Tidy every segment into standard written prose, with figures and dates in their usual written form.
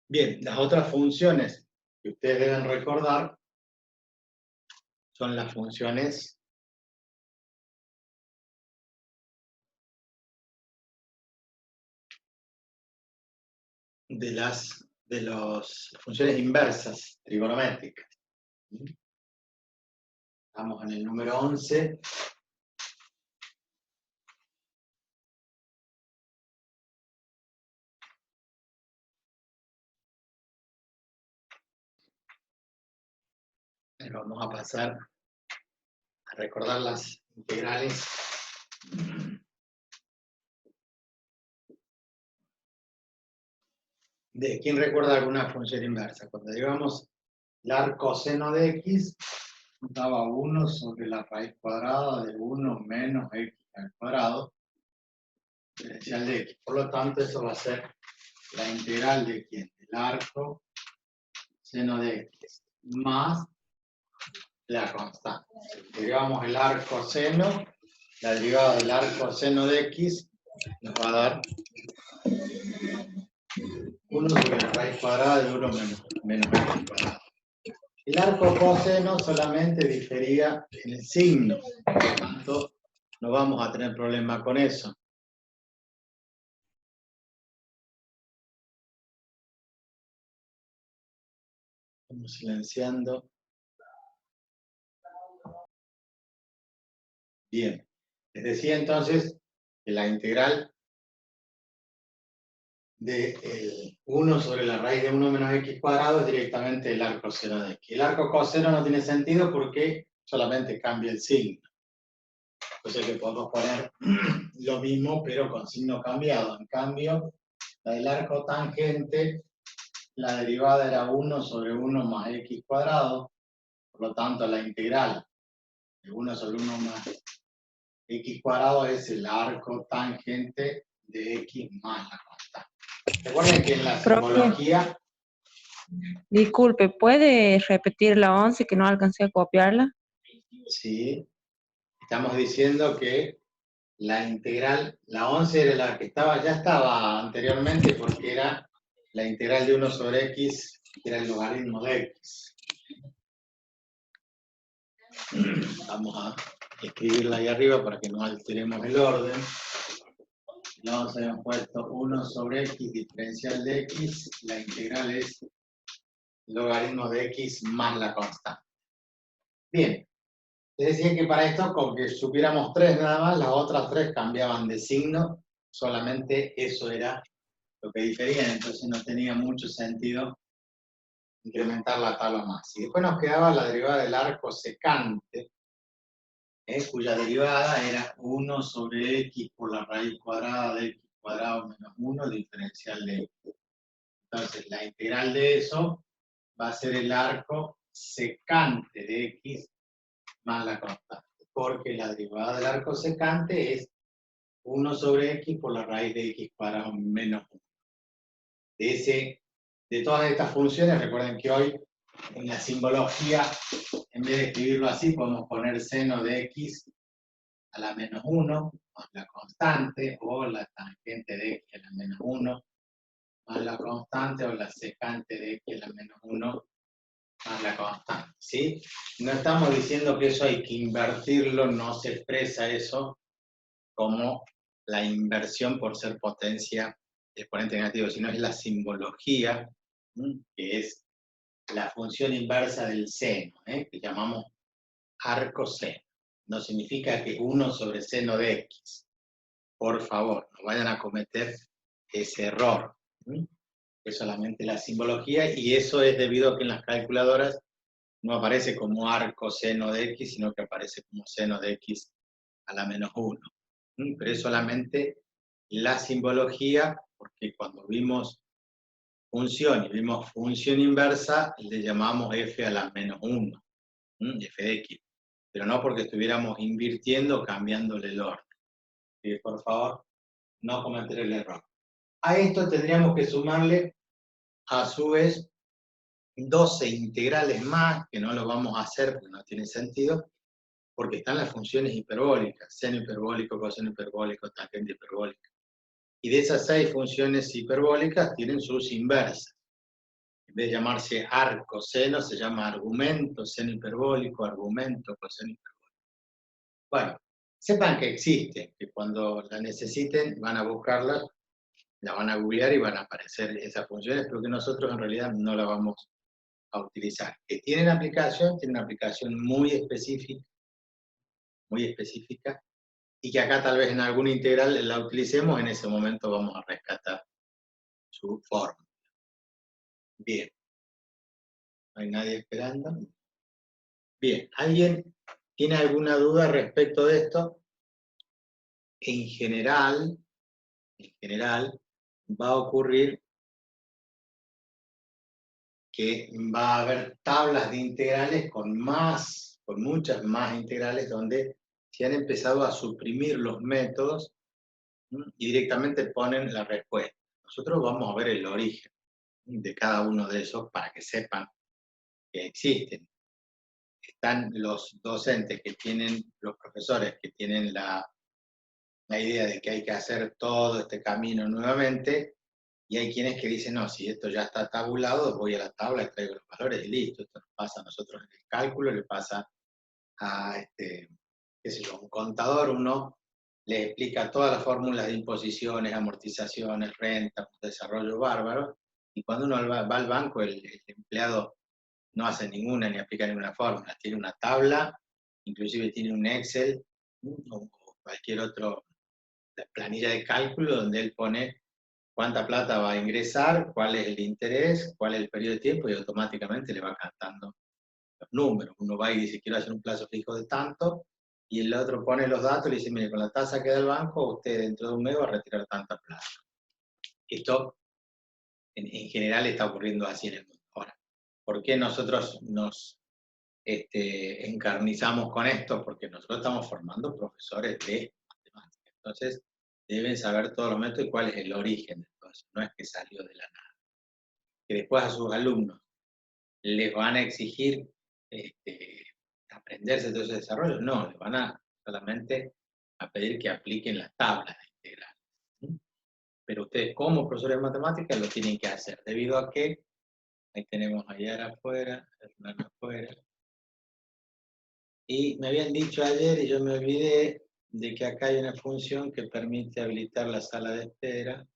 Bien, las otras funciones que ustedes deben recordar son las funciones de las funciones inversas trigonométricas. Estamos en el número 11. Vamos a pasar a recordar las integrales de quién recuerda alguna función inversa. Cuando llevamos el coseno de x, daba 1 sobre la raíz cuadrada de 1 menos x al cuadrado diferencial de x. Por lo tanto, eso va a ser la integral de quién, del arco seno de x más la constante. Derivamos el arco seno, la derivada del arco seno de x nos va a dar 1 sobre la raíz cuadrada de 1 menos x cuadrado. El arco coseno solamente difería en el signo, por lo tanto no vamos a tener problema con eso. Estamos silenciando. Bien, les decía entonces que la integral de 1 sobre la raíz de 1 menos x cuadrado es directamente el arco seno de x. El arco coseno no tiene sentido porque solamente cambia el signo. Entonces que podemos poner lo mismo pero con signo cambiado. En cambio, la del arco tangente, la derivada era 1 sobre 1 más x cuadrado, por lo tanto la integral de 1 sobre 1 más x cuadrado es el arco tangente de x más la constante. Recuerden que en la simbología... Disculpe, ¿puede repetir la 11 que no alcancé a copiarla? Sí, estamos diciendo que la integral, la 11 era la que ya estaba anteriormente porque era la integral de 1 sobre x, que era el logaritmo de x. Vamos a escribirla ahí arriba para que no alteremos el orden. La 11 hemos puesto 1 sobre x diferencial de x, la integral es logaritmo de x más la constante. Bien, les decía que para esto, con que supiéramos 3 nada más, las otras 3 cambiaban de signo, solamente eso era lo que difería, entonces no tenía mucho sentido incrementar la tabla más. Y después nos quedaba la derivada del arco secante, cuya derivada era 1 sobre x por la raíz cuadrada de x cuadrado menos 1 diferencial de x. Entonces la integral de eso va a ser el arco secante de x más la constante, porque la derivada del arco secante es 1 sobre x por la raíz de x cuadrado menos 1. De todas estas funciones, recuerden que hoy en la simbología, en vez de escribirlo así, podemos poner seno de x a la menos 1, más la constante, o la tangente de x a la menos 1, más la constante, o la secante de x a la menos 1, más la constante, ¿sí? No estamos diciendo que eso hay que invertirlo, no se expresa eso como la inversión por ser potencia de exponente negativo, sino es la simbología, que es la función inversa del seno, que llamamos arco seno. No significa que 1 sobre seno de x. Por favor, no vayan a cometer ese error. Es solamente la simbología y eso es debido a que en las calculadoras no aparece como arco seno de x, sino que aparece como seno de x a la menos 1. Pero es solamente la simbología, porque cuando vimos función y vimos función inversa, le llamamos f a la menos 1, f de x, pero no porque estuviéramos invirtiendo, cambiándole el orden. ¿Sí? Por favor, no cometer el error. A esto tendríamos que sumarle, a su vez, 12 integrales más, que no lo vamos a hacer porque no tiene sentido, porque están las funciones hiperbólicas, seno hiperbólico, coseno hiperbólico, tangente hiperbólica. Y de esas 6 funciones hiperbólicas tienen sus inversas. vez de llamarse arcoseno, se llama argumento, seno hiperbólico, argumento, coseno hiperbólico. Bueno, sepan que existe, que cuando la necesiten van a buscarla, la van a googlear y van a aparecer esas funciones, pero que nosotros en realidad no la vamos a utilizar. Que tiene una aplicación muy específica, y que acá tal vez en alguna integral la utilicemos, en ese momento vamos a rescatar su forma. Bien. ¿No hay nadie esperando? Bien. ¿Alguien tiene alguna duda respecto de esto? En general, va a ocurrir que va a haber tablas de integrales con muchas más integrales, donde se han empezado a suprimir los métodos y directamente ponen la respuesta. Nosotros vamos a ver el origen de cada uno de esos para que sepan que existen. Están los docentes que tienen, los profesores que tienen la idea de que hay que hacer todo este camino nuevamente, y hay quienes que dicen, no, si esto ya está tabulado, voy a la tabla, extraigo los valores y listo. Esto nos pasa a nosotros en el cálculo, le pasa a qué sé yo, un contador, uno le explica todas las fórmulas de imposiciones, amortizaciones, renta, desarrollo bárbaro, y cuando uno va al banco, el empleado no hace ninguna ni aplica ninguna fórmula, tiene una tabla, inclusive tiene un Excel o cualquier otra planilla de cálculo donde él pone cuánta plata va a ingresar, cuál es el interés, cuál es el periodo de tiempo, y automáticamente le va cantando los números. Uno va y dice, quiero hacer un plazo fijo de tanto, y el otro pone los datos y le dice, mire, con la tasa que da el banco, usted dentro de un mes va a retirar tanta plata. Esto en general está ocurriendo así en el mundo. Ahora, ¿por qué nosotros nos encarnizamos con esto? Porque nosotros estamos formando profesores de matemáticas. Entonces, deben saber todos los métodos y cuál es el origen de todo eso. No es que salió de la nada. Que después a sus alumnos les van a exigir aprenderse todo ese desarrollo. No, les van a solamente a pedir que apliquen las tablas de integrales. Pero ustedes como profesores de matemáticas lo tienen que hacer, debido a que ahí tenemos a Yara afuera, Hernán afuera. Y me habían dicho ayer, y yo me olvidé, de que acá hay una función que permite habilitar la sala de espera.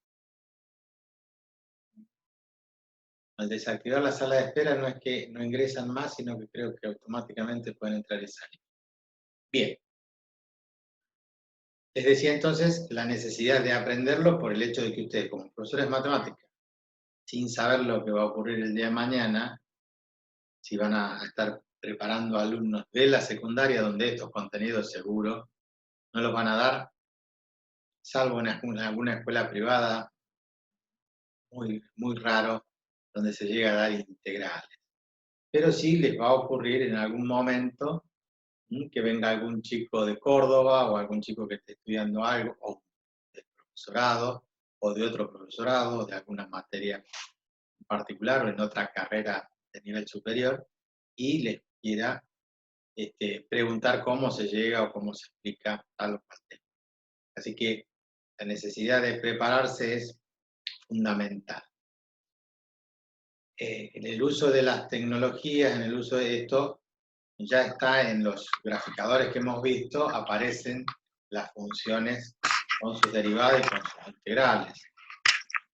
Al desactivar la sala de espera no es que no ingresan más, sino que creo que automáticamente pueden entrar y salir. Bien. Les decía entonces la necesidad de aprenderlo por el hecho de que ustedes, como profesores de matemáticas, sin saber lo que va a ocurrir el día de mañana, si van a estar preparando alumnos de la secundaria, donde estos contenidos seguro no los van a dar, salvo en alguna escuela privada, muy, muy raro, donde se llega a dar integrales. Pero sí les va a ocurrir en algún momento que venga algún chico de Córdoba o algún chico que esté estudiando algo, o del profesorado, o de otro profesorado, de alguna materia en particular o en otra carrera de nivel superior, y les quiera preguntar cómo se llega o cómo se explica tal o cual tema. Así que la necesidad de prepararse es fundamental. En el uso de las tecnologías, en el uso de esto, ya está en los graficadores que hemos visto, aparecen las funciones con sus derivadas y con sus integrales,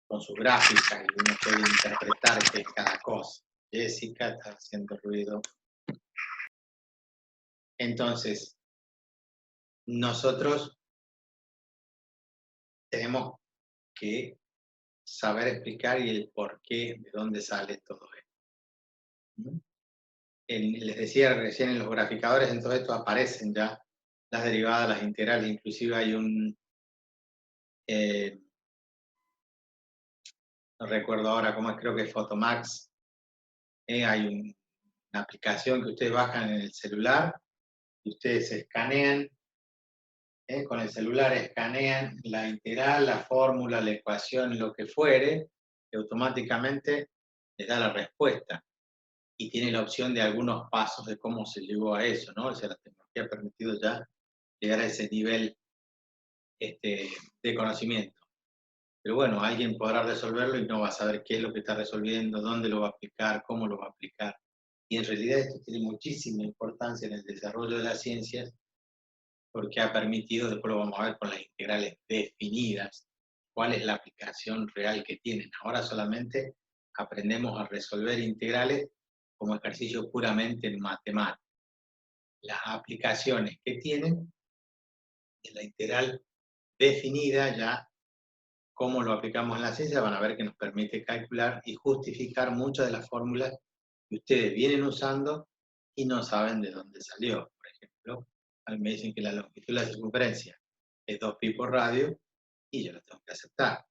con sus gráficas, y uno puede interpretar qué es cada cosa. Jessica está haciendo ruido. Entonces, nosotros tenemos que saber explicar y el por qué, de dónde sale todo esto. Les decía recién, en los graficadores, en todo esto aparecen ya las derivadas, las integrales, inclusive hay un, no recuerdo ahora cómo es, creo que es Photomax, hay una aplicación que ustedes bajan en el celular, y ustedes escanean, con el celular escanean la integral, la fórmula, la ecuación, lo que fuere, y automáticamente les da la respuesta. Y tiene la opción de algunos pasos de cómo se llegó a eso, ¿no? O sea, la tecnología ha permitido ya llegar a ese nivel de conocimiento. Pero bueno, alguien podrá resolverlo y no va a saber qué es lo que está resolviendo, dónde lo va a aplicar, cómo lo va a aplicar. Y en realidad esto tiene muchísima importancia en el desarrollo de las ciencias, porque ha permitido, después lo vamos a ver con las integrales definidas, cuál es la aplicación real que tienen. Ahora solamente aprendemos a resolver integrales como ejercicio puramente en matemáticas. Las aplicaciones que tienen en la integral definida, ya cómo lo aplicamos en la ciencia, van a ver que nos permite calcular y justificar muchas de las fórmulas que ustedes vienen usando y no saben de dónde salió. Por ejemplo, a mí me dicen que la longitud de la circunferencia es 2pi por radio y yo lo tengo que aceptar.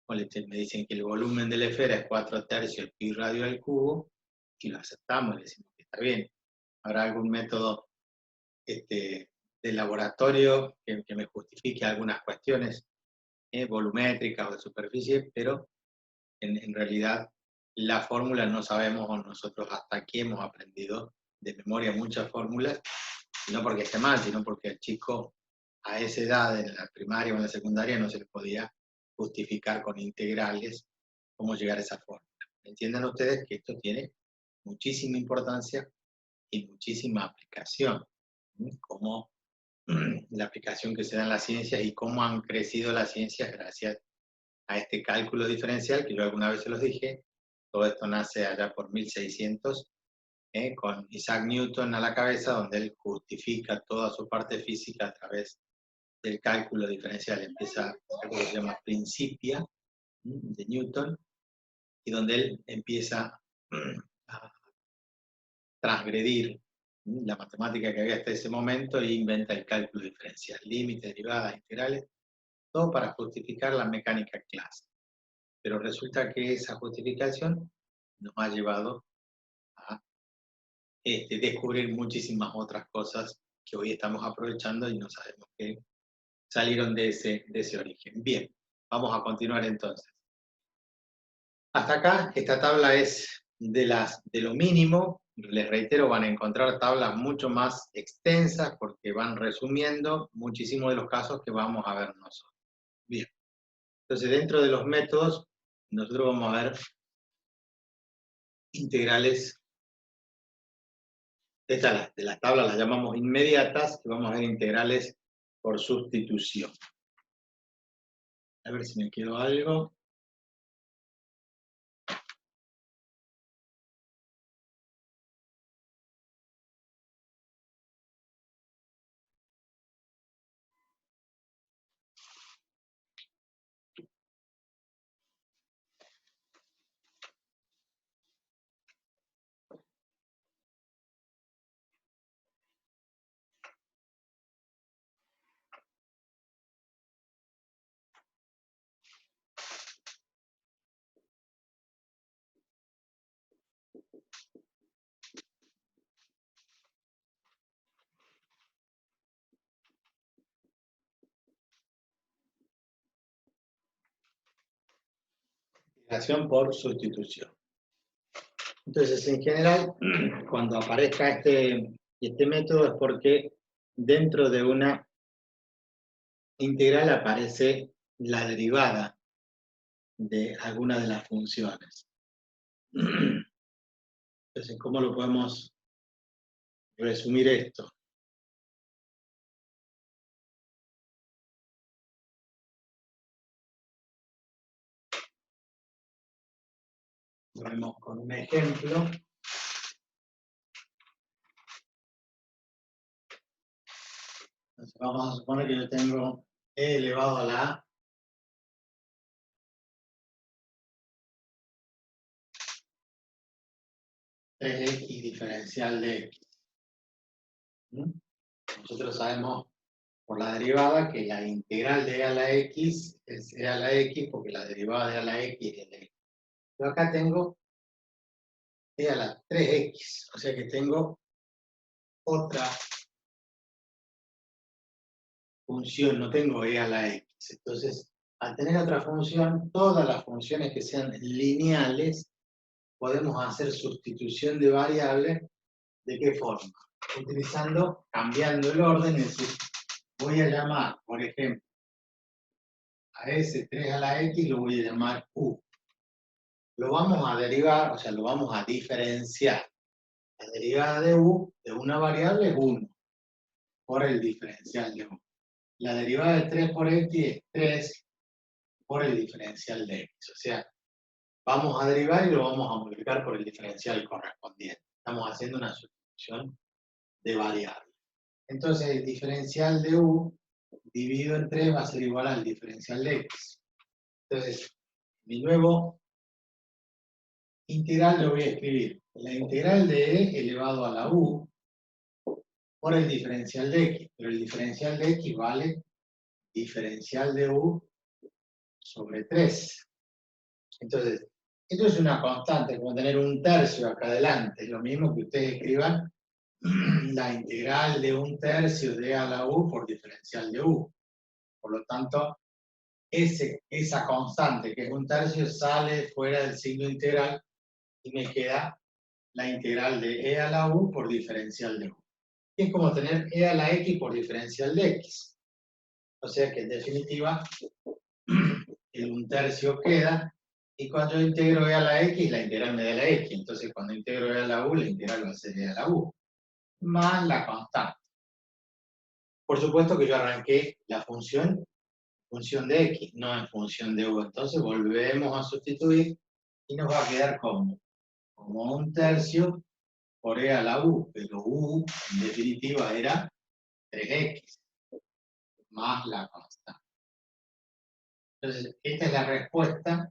O me dicen que el volumen de la esfera es 4/3 pi radio al cubo y lo aceptamos y decimos que está bien. ¿Habrá algún método de laboratorio que me justifique algunas cuestiones volumétricas o de superficie? Pero en realidad la fórmula no sabemos, o nosotros hasta aquí hemos aprendido de memoria muchas fórmulas, no porque esté mal, sino porque el chico a esa edad, en la primaria o en la secundaria, no se le podía justificar con integrales cómo llegar a esa fórmula. Entiendan ustedes que esto tiene muchísima importancia y muchísima aplicación, como la aplicación que se da en las ciencias y cómo han crecido las ciencias gracias a este cálculo diferencial, que yo alguna vez se los dije. Todo esto nace allá por 1600, con Isaac Newton a la cabeza, donde él justifica toda su parte física a través del cálculo diferencial. Empieza algo que se llama Principia de Newton, y donde él empieza a transgredir la matemática que había hasta ese momento e inventa el cálculo diferencial, límites, derivadas, integrales, todo para justificar la mecánica clásica. Pero resulta que esa justificación nos ha llevado a descubrir muchísimas otras cosas que hoy estamos aprovechando y no sabemos que salieron de ese origen. Bien, vamos a continuar entonces. Hasta acá, esta tabla es de lo mínimo. Les reitero, van a encontrar tablas mucho más extensas porque van resumiendo muchísimos de los casos que vamos a ver nosotros. Bien, entonces dentro de los métodos, nosotros vamos a ver integrales. Estas de las tablas las llamamos inmediatas, y vamos a ver integrales por sustitución. A ver si me quedó algo. Integración por sustitución. Entonces, en general, cuando aparezca este método es porque dentro de una integral aparece la derivada de alguna de las funciones. Entonces, ¿cómo lo podemos resumir esto? Lo vemos con un ejemplo. Entonces, vamos a suponer que yo tengo e elevado a la 3x diferencial de x. Nosotros sabemos por la derivada que la integral de e a la x es e a la x, porque la derivada de e a la x es de x. Yo acá tengo e a la 3x, o sea que tengo otra función, no tengo e a la x. Entonces, al tener otra función, todas las funciones que sean lineales, podemos hacer sustitución de variables. ¿De qué forma? Cambiando el orden, es decir, voy a llamar, por ejemplo, a ese 3 a la x lo voy a llamar u. Lo vamos a derivar, o sea, lo vamos a diferenciar. La derivada de u de una variable es 1 por el diferencial de u. La derivada de 3 por x es 3 por el diferencial de x. O sea, vamos a derivar y lo vamos a multiplicar por el diferencial correspondiente. Estamos haciendo una sustitución de variables. Entonces, el diferencial de u dividido en 3 va a ser igual al diferencial de x. Entonces, mi nuevo integral lo voy a escribir. La integral de e elevado a la u por el diferencial de x. Pero el diferencial de x vale diferencial de u sobre 3. Entonces, esto es una constante, como tener un tercio acá adelante. Es lo mismo que ustedes escriban la integral de un tercio de a la u por diferencial de u. Por lo tanto, esa constante, que es un tercio, sale fuera del signo integral y me queda la integral de e a la u por diferencial de u. Y es como tener e a la x por diferencial de x. O sea que en definitiva, el un tercio queda, y cuando yo integro e a la x, la integral me da la x. Entonces cuando integro e a la u, la integral va a ser e a la u, más la constante. Por supuesto que yo arranqué la función de x, no en función de u. Entonces volvemos a sustituir y nos va a quedar como un tercio por e a la u, pero u en definitiva era 3x más la constante. Entonces, esta es la respuesta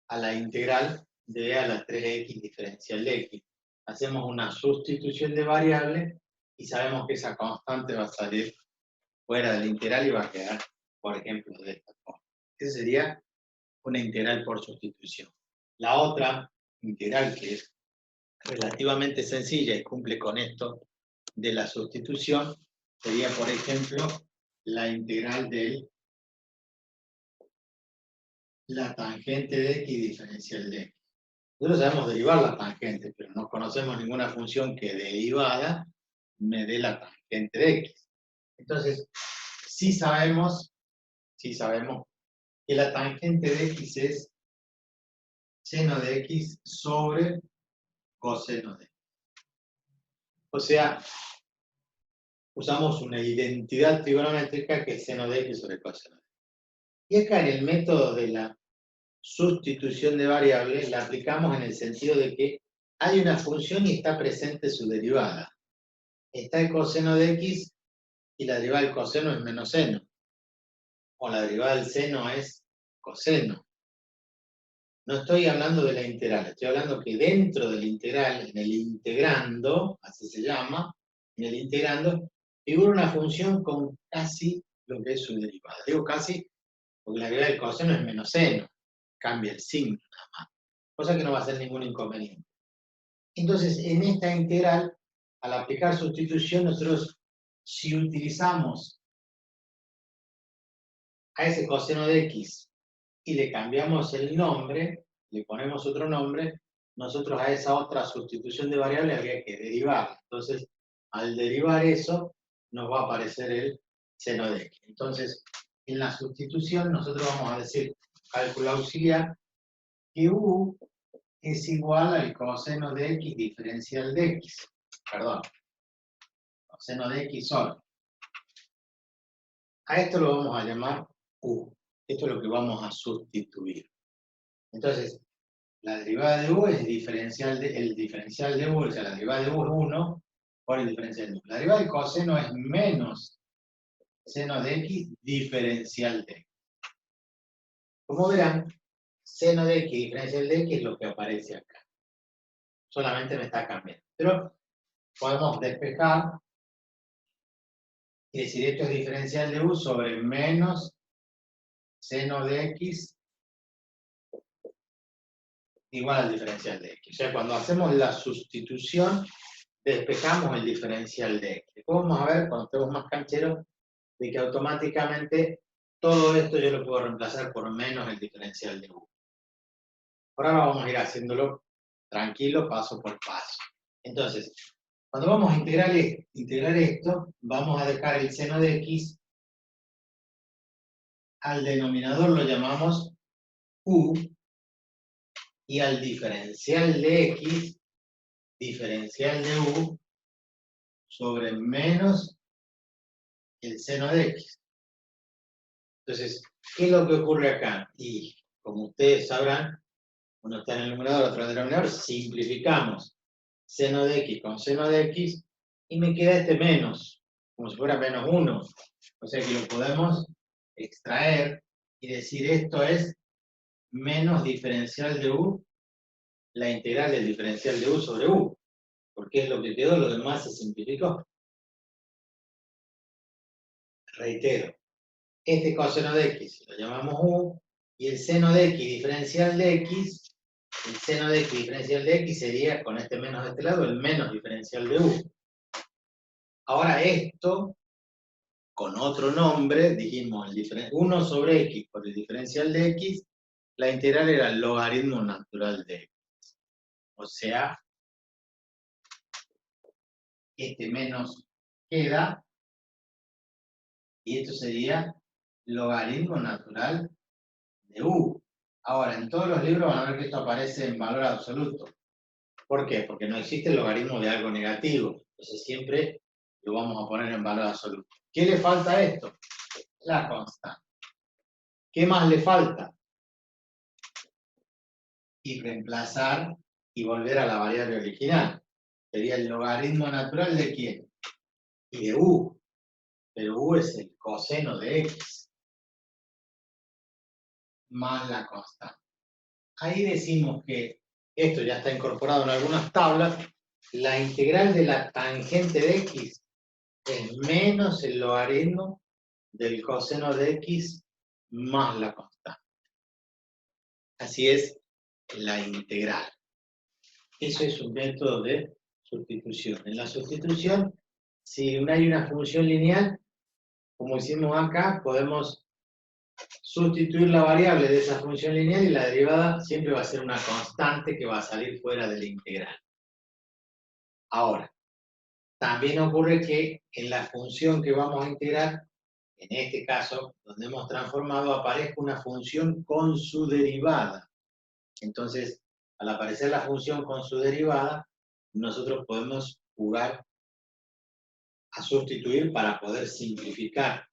a la integral de e a la 3x diferencial de x. Hacemos una sustitución de variable y sabemos que esa constante va a salir fuera de la integral y va a quedar, por ejemplo, de esta forma. Esa sería una integral por sustitución. La otra integral, que es relativamente sencilla y cumple con esto de la sustitución, sería, por ejemplo, la integral de la tangente de x diferencial de x. Nosotros sabemos derivar la tangente, pero no conocemos ninguna función que derivada me dé la tangente de x. Entonces, sí sabemos que la tangente de x es seno de x sobre coseno de x. O sea, usamos una identidad trigonométrica que es seno de x sobre coseno de x. Y acá en el método de la sustitución de variables la aplicamos en el sentido de que hay una función y está presente su derivada. Está el coseno de x y la derivada del coseno es menos seno. O la derivada del seno es coseno. No estoy hablando de la integral, estoy hablando que dentro del integral, en el integrando, así se llama, en el integrando, figura una función con casi lo que es su derivada. Digo casi porque la derivada del coseno es menos seno, cambia el signo nada más, cosa que no va a ser ningún inconveniente. Entonces, en esta integral, al aplicar sustitución, nosotros, si utilizamos a ese coseno de x y le cambiamos el nombre, le ponemos otro nombre, nosotros a esa otra sustitución de variable habría que derivar. Entonces, al derivar eso, nos va a aparecer el seno de x. Entonces, en la sustitución, nosotros vamos a decir, cálculo auxiliar, que u es igual al coseno de x diferencial de x. Perdón, coseno de x solo. A esto lo vamos a llamar u. Esto es lo que vamos a sustituir. Entonces, la derivada de u es el diferencial de u, o sea, la derivada de u es 1 por el diferencial de u. La derivada del coseno es menos seno de x diferencial de x. Como verán, seno de x diferencial de x es lo que aparece acá. Solamente me está cambiando. Pero podemos despejar y decir esto es diferencial de u sobre menos seno de x igual al diferencial de x. O sea, cuando hacemos la sustitución, despejamos el diferencial de x. Después vamos a ver, cuando estemos más cancheros, de que automáticamente todo esto yo lo puedo reemplazar por menos el diferencial de u. Por ahora vamos a ir haciéndolo tranquilo, paso por paso. Entonces, cuando vamos a integrar esto, vamos a dejar el seno de x al denominador lo llamamos u, y al diferencial de x, diferencial de u, sobre menos el seno de x. Entonces, ¿qué es lo que ocurre acá? Y como ustedes sabrán, uno está en el numerador, otro en el denominador, simplificamos seno de x con seno de x, y me queda este menos, como si fuera menos 1. O sea que lo podemos extraer y decir esto es menos diferencial de u, la integral del diferencial de u sobre u, porque es lo que quedó, lo demás se simplificó. Reitero, este coseno de x lo llamamos u, y el seno de x diferencial de x, el seno de x diferencial de x sería, con este menos de este lado, el menos diferencial de u. Ahora esto, con otro nombre, dijimos 1 sobre x por el diferencial de x, la integral era el logaritmo natural de x. O sea, este menos queda, y esto sería logaritmo natural de u. Ahora, en todos los libros van a ver que esto aparece en valor absoluto. ¿Por qué? Porque no existe el logaritmo de algo negativo. Entonces siempre lo vamos a poner en valor absoluto. ¿Qué le falta a esto? La constante. ¿Qué más le falta? Y reemplazar y volver a la variable original. Sería el logaritmo natural de ¿quién? Y de u. Pero u es el coseno de x más la constante. Ahí decimos que esto ya está incorporado en algunas tablas. La integral de la tangente de x es menos el logaritmo del coseno de x más la constante. Así es la integral. Eso es un método de sustitución. En la sustitución, si hay una función lineal, como hicimos acá, podemos sustituir la variable de esa función lineal y la derivada siempre va a ser una constante que va a salir fuera de la integral. Ahora, también ocurre que en la función que vamos a integrar, en este caso, donde hemos transformado, aparezca una función con su derivada. Entonces, al aparecer la función con su derivada, nosotros podemos jugar a sustituir para poder simplificar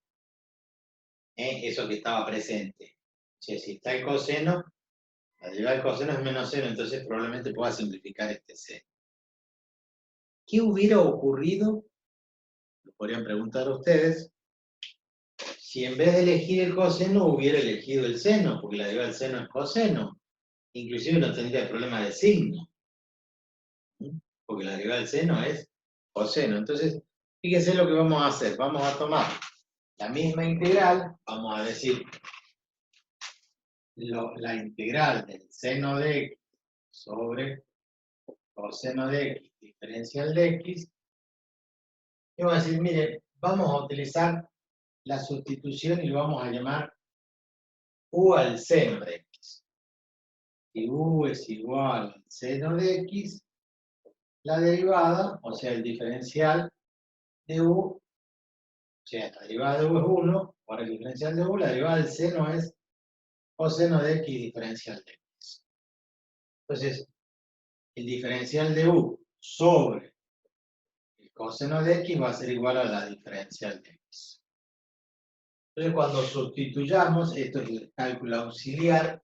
eso que estaba presente. O sea, si está el coseno, la derivada del coseno es menos cero, entonces probablemente pueda simplificar este c. ¿Qué hubiera ocurrido? Lo podrían preguntar a ustedes. Si en vez de elegir el coseno hubiera elegido el seno, porque la derivada del seno es coseno, inclusive no tendría problema de signo, porque la derivada del seno es coseno. Entonces, fíjense lo que vamos a hacer. Vamos a tomar la misma integral, vamos a decir la integral del seno de x sobre coseno de x diferencial de x, y vamos a decir, mire, vamos a utilizar la sustitución y lo vamos a llamar u al seno de x. Si u es igual al seno de x, la derivada, o sea, el diferencial de u, o sea, la derivada de u es 1, por el diferencial de u, la derivada del seno es coseno de x diferencial de x. Entonces, el diferencial de u sobre el coseno de x va a ser igual a la diferencial de x. Entonces, cuando sustituyamos, esto es el cálculo auxiliar,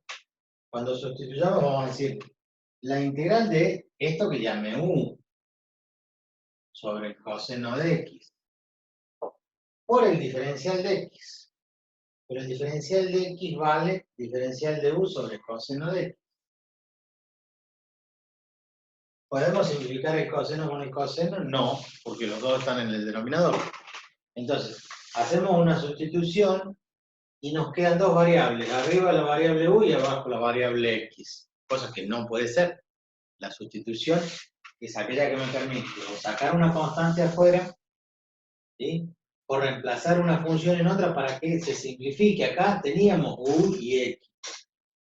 cuando sustituyamos vamos a decir la integral de esto que llamé u sobre el coseno de x por el diferencial de x. Pero el diferencial de x vale diferencial de u sobre el coseno de x. ¿Podemos simplificar el coseno con el coseno? No, porque los dos están en el denominador. Entonces, hacemos una sustitución y nos quedan dos variables. Arriba la variable u y abajo la variable x. Cosa que no puede ser. La sustitución es aquella que me permite o sacar una constante afuera, ¿sí? O reemplazar una función en otra para que se simplifique. Acá teníamos u y x,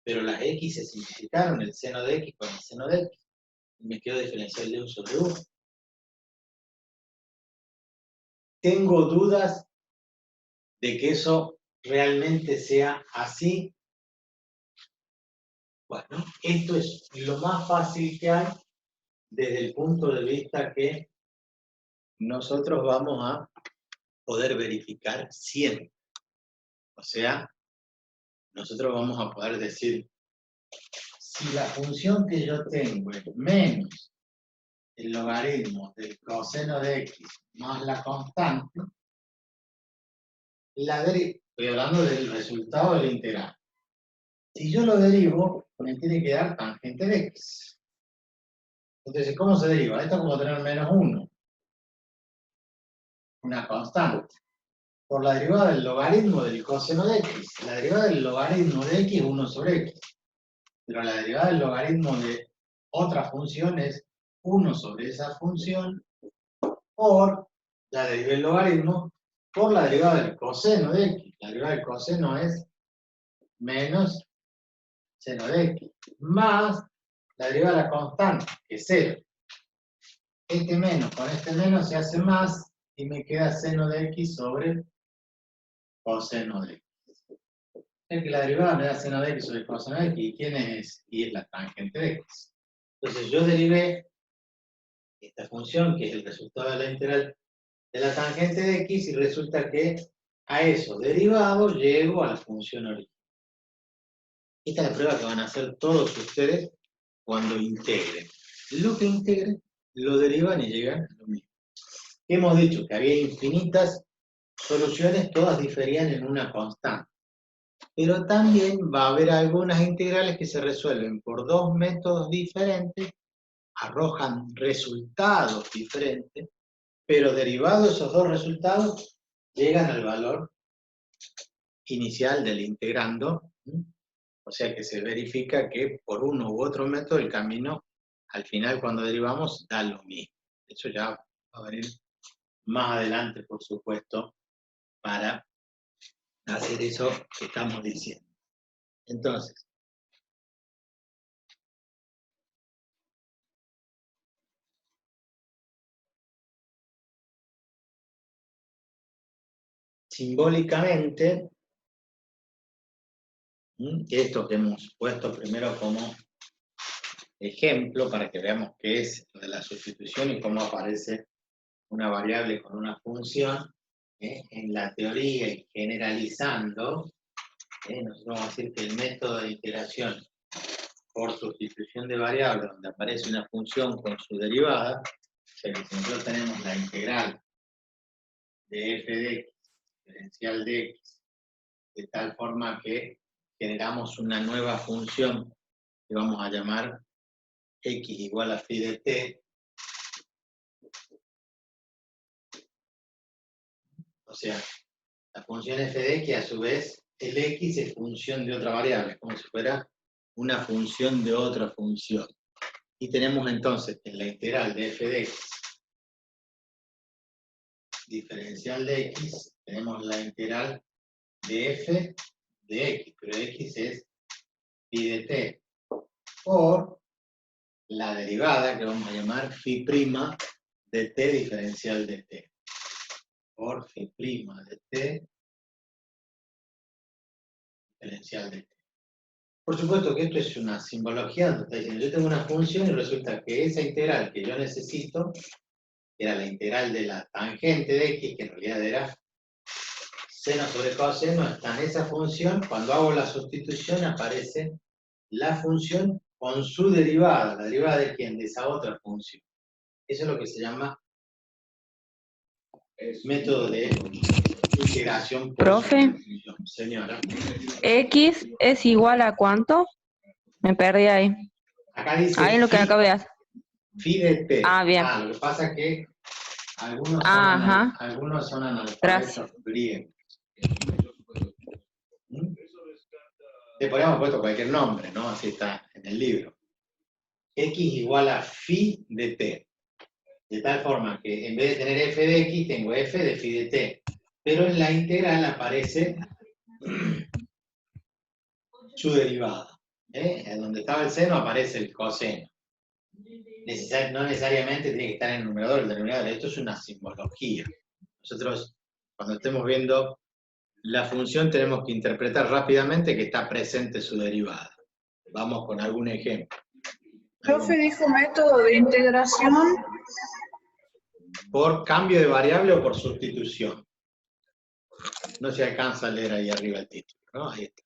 pero las x se simplificaron, el seno de x con el seno de x. Y me quedó diferencial de u sobre u. Tengo dudas de que eso realmente sea así. Bueno, esto es lo más fácil que hay desde el punto de vista que nosotros vamos a poder verificar siempre. O sea, nosotros vamos a poder decir, si la función que yo tengo es menos el logaritmo del coseno de x más la constante, estoy hablando del resultado de la integral. Si yo lo derivo, me tiene que dar tangente de x. Entonces, ¿cómo se deriva? Esto es como tener menos 1, una constante, por la derivada del logaritmo del coseno de x. La derivada del logaritmo de x es 1 sobre x. Pero la derivada del logaritmo de otra función es 1 sobre esa función por la derivada del logaritmo por la derivada del coseno de x. La derivada del coseno es menos seno de x, más la derivada de la constante, que es 0. Este menos con este menos se hace más y me queda seno de x sobre coseno de x. Es que la derivada me da seno de x sobre coseno de x. ¿Y quién es? Y es la tangente de x. Entonces yo derivé esta función, que es el resultado de la integral de la tangente de x, y resulta que a eso derivado llego a la función original. Esta es la prueba que van a hacer todos ustedes cuando integren. Lo que integren, lo derivan y llegan a lo mismo. Hemos dicho que había infinitas soluciones, todas diferían en una constante. Pero también va a haber algunas integrales que se resuelven por dos métodos diferentes, arrojan resultados diferentes, pero derivados esos dos resultados, llegan al valor inicial del integrando. O sea que se verifica que por uno u otro método el camino, al final cuando derivamos, da lo mismo. Eso ya va a venir más adelante, por supuesto, para hacer eso que estamos diciendo. Entonces, simbólicamente, esto que hemos puesto primero como ejemplo para que veamos qué es lo de la sustitución y cómo aparece una variable con una función, en la teoría y generalizando, nosotros vamos a decir que el método de integración por sustitución de variables, donde aparece una función con su derivada, o sea que si nosotros tenemos la integral de f de x, diferencial de x, de tal forma que generamos una nueva función que vamos a llamar x igual a phi de t. O sea, la función f de x, a su vez, el x es función de otra variable, como si fuera una función de otra función. Y tenemos entonces en la integral de f de x, diferencial de x, tenemos la integral de f de x, pero x es phi de t, por la derivada que vamos a llamar phi' de t diferencial de t, por phi' de t diferencial de t. Por supuesto que esto es una simbología donde está diciendo, yo tengo una función y resulta que esa integral que yo necesito, que era la integral de la tangente de x, que en realidad era seno sobre coseno, está en esa función. Cuando hago la sustitución aparece la función con su derivada. ¿La derivada de quién? De esa otra función. Eso es lo que se llama método de integración por Profe, sustitución. Señora. ¿X es igual a cuánto? Me perdí ahí. Acá dice Ahí lo que acabo de hacer. phi de t. Ah, bien. Lo que pasa es que Ajá, algunos son gracias. analfabetos griegos. Le podríamos puesto cualquier nombre, ¿no? Así está en el libro. X igual a phi de t. De tal forma que en vez de tener f de x, tengo f de phi de t. Pero en la integral aparece su derivada. En donde estaba el seno aparece el coseno. No necesariamente tiene que estar en el numerador o el denominador. Esto es una simbología. Nosotros, cuando estemos viendo la función tenemos que interpretar rápidamente que está presente su derivada. Vamos con algún ejemplo. Profe dijo método de integración. Por cambio de variable o por sustitución. No se alcanza a leer ahí arriba el título, ¿no? Ahí está.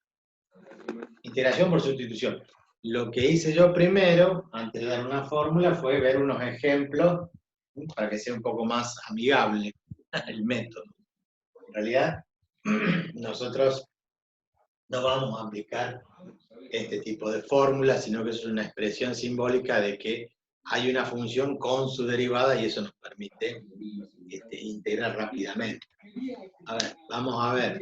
Integración por sustitución. Lo que hice yo primero, antes de dar una fórmula, fue ver unos ejemplos para que sea un poco más amigable el método. En realidad, nosotros no vamos a aplicar este tipo de fórmulas, sino que es una expresión simbólica de que hay una función con su derivada y eso nos permite integrar rápidamente. A ver, vamos a ver.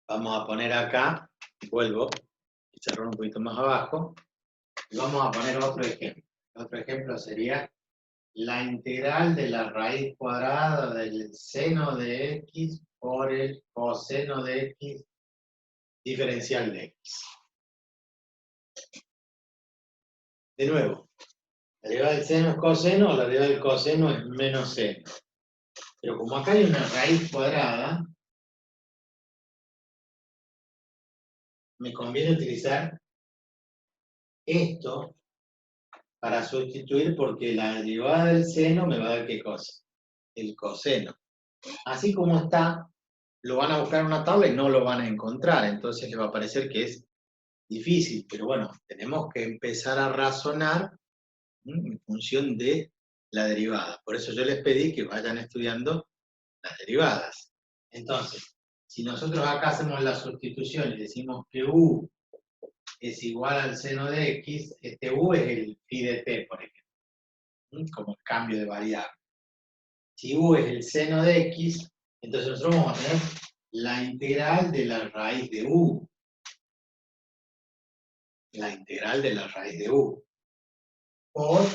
Vamos a poner acá, vuelvo, y cerrar un poquito más abajo, y vamos a poner otro ejemplo. Otro ejemplo sería la integral de la raíz cuadrada del seno de x por el coseno de x diferencial de x. De nuevo, la derivada del seno es coseno, la derivada del coseno es menos seno. Pero como acá hay una raíz cuadrada, me conviene utilizar esto para sustituir porque la derivada del seno me va a dar ¿qué cosa? El coseno. Así como está, lo van a buscar en una tabla y no lo van a encontrar, entonces les va a parecer que es difícil, pero bueno, tenemos que empezar a razonar en función de la derivada. Por eso yo les pedí que vayan estudiando las derivadas. Entonces, si nosotros acá hacemos la sustitución y decimos que u es igual al seno de x, este u es el phi de t, por ejemplo, como el cambio de variable. Si u es el seno de x, entonces nosotros vamos a tener la integral de la raíz de u. La integral de la raíz de u. Por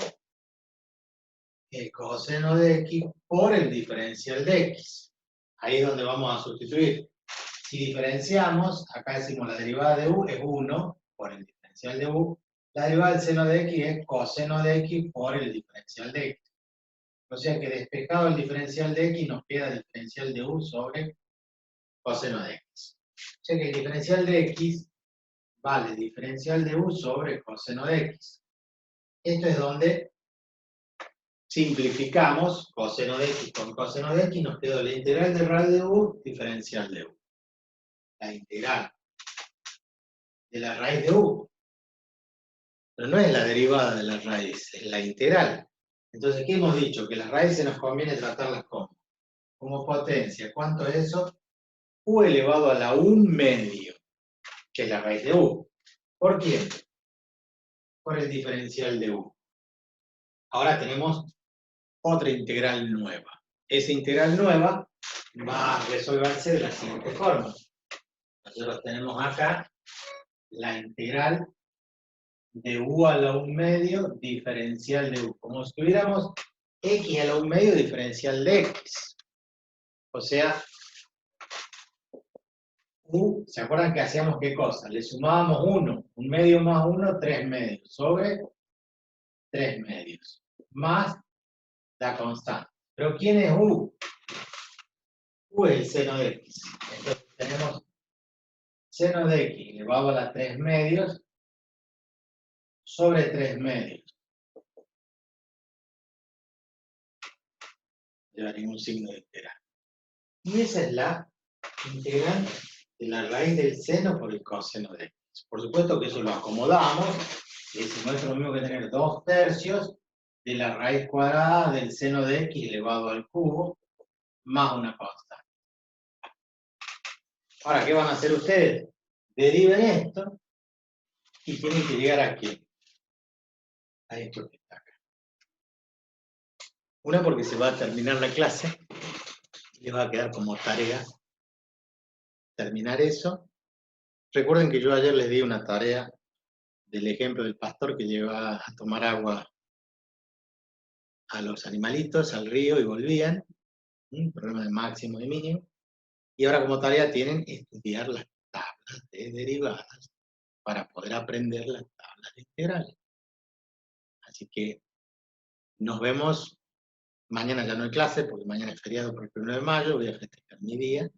el coseno de x por el diferencial de x. Ahí es donde vamos a sustituir. Si diferenciamos, acá decimos la derivada de u es 1 por el diferencial de u. La derivada del seno de x es coseno de x por el diferencial de x. O sea que despejado el diferencial de x nos queda el diferencial de u sobre coseno de x. O sea que el diferencial de x vale diferencial de u sobre coseno de x. Esto es donde simplificamos coseno de x con coseno de x, nos quedó la integral de raíz de u, diferencial de u. La integral de la raíz de u. Pero no es la derivada de la raíz, es la integral. Entonces, ¿qué hemos dicho? Que las raíces nos conviene tratarlas como potencia. ¿Cuánto es eso? U elevado a la 1 medio, que es la raíz de u. ¿Por quién? Por el diferencial de u. Ahora tenemos otra integral nueva. Esa integral nueva va a resolverse de la siguiente forma. Nosotros tenemos acá la integral de u a la 1 medio diferencial de u. Como si tuviéramos x a la 1 medio diferencial de x. O sea, u, ¿se acuerdan que hacíamos qué cosa? Le sumábamos 1, 1 medio más 1, 3 medios, sobre 3 medios, más la constante. ¿Pero quién es u? U es el seno de x. Entonces tenemos seno de x elevado a la 3 medios sobre 3 medios. No lleva ningún signo de integral. Y esa es la integral de la raíz del seno por el coseno de x. Por supuesto que eso lo acomodamos, y decimos es lo mismo que tener 2/3 de la raíz cuadrada del seno de x elevado al cubo, más una constante. Ahora, ¿qué van a hacer ustedes? Deriven esto, y tienen que llegar a ¿qué? A esto que está acá. Una, porque se va a terminar la clase, y les va a quedar como tarea terminar eso. Recuerden que yo ayer les di una tarea del ejemplo del pastor que lleva a tomar agua a los animalitos al río y volvían, un problema de máximo y mínimo, y ahora como tarea tienen estudiar las tablas. de derivadas para poder aprender las tablas de integrales. Así que nos vemos. Mañana ya no hay clase, porque mañana es feriado por el 1 de mayo, voy a festejar mi día.